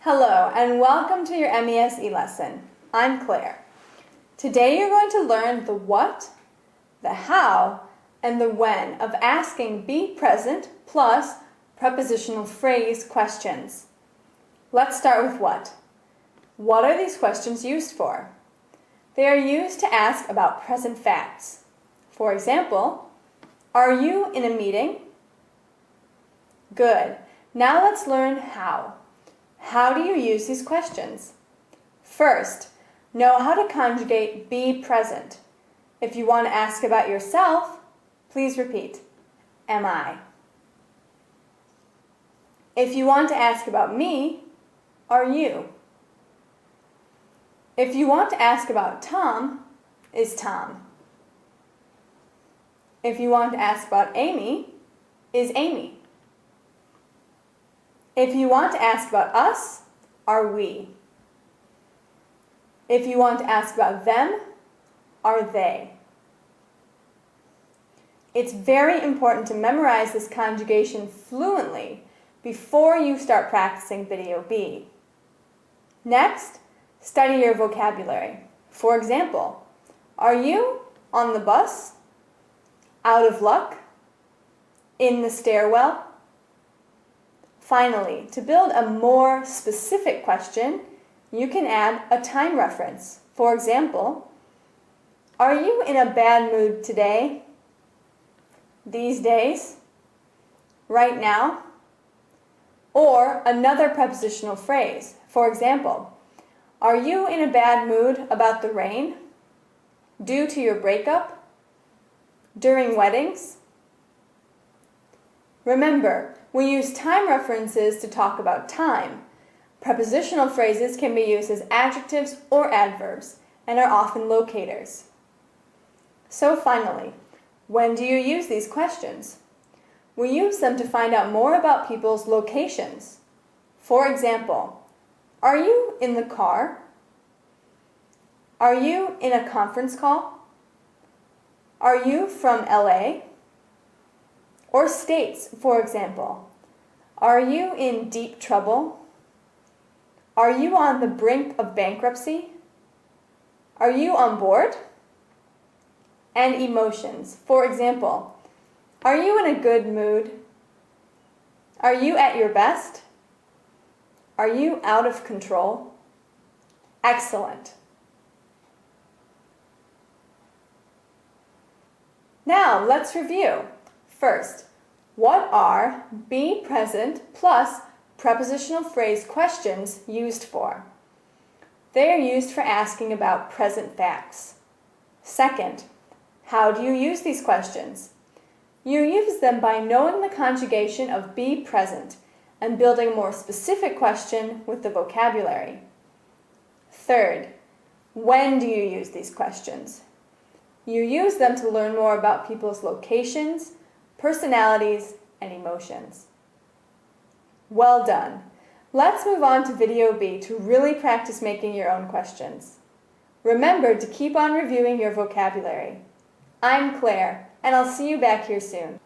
Hello and welcome to your MES lesson. I'm Claire. Today you're going to learn the what, the how, and the when of asking be present plus prepositional phrase questions. Let's start with what. What are these questions used for? They are used to ask about present facts. For example, are you in a meeting? Good. Now let's learn how. How do you use these questions? First, know how to conjugate be present. If you want to ask about yourself, please repeat, am I? If you want to ask about me, are you? If you want to ask about Tom, is Tom? If you want to ask about Amy, is Amy? If you want to ask about us, are we? If you want to ask about them, are they? It's very important to memorize this conjugation fluently before you start practicing Vedeo B. Next, study your vocabulary. For example, are you on the bus? Out of luck? In the stairwell? Finally, to build a more specific question, you can add a time reference. For example, are you in a bad mood today? These days? Right now? Or another prepositional phrase. For example, are you in a bad mood about the rain? Due to your breakup? During weddings? Remember, we use time references to talk about time. Prepositional phrases can be used as adjectives or adverbs and are often locators. So finally, when do you use these questions? We use them to find out more about people's locations. For example, are you in the car? Are you in a conference call? Are you from LA? Or states, for example, are you in deep trouble? Are you on the brink of bankruptcy? Are you on board? And emotions, for example, are you in a good mood? Are you at your best? Are you out of control? Excellent. Now let's review. First, what are be present plus prepositional phrase questions used for? They are used for asking about present facts. Second, how do you use these questions? You use them by knowing the conjugation of be present and building a more specific question with the vocabulary. Third, when do you use these questions? You use them to learn more about people's locations, personalities, and emotions. Well done. Let's move on to Vedeo B to really practice making your own questions. Remember to keep on reviewing your vocabulary. I'm Claire, and I'll see you back here soon.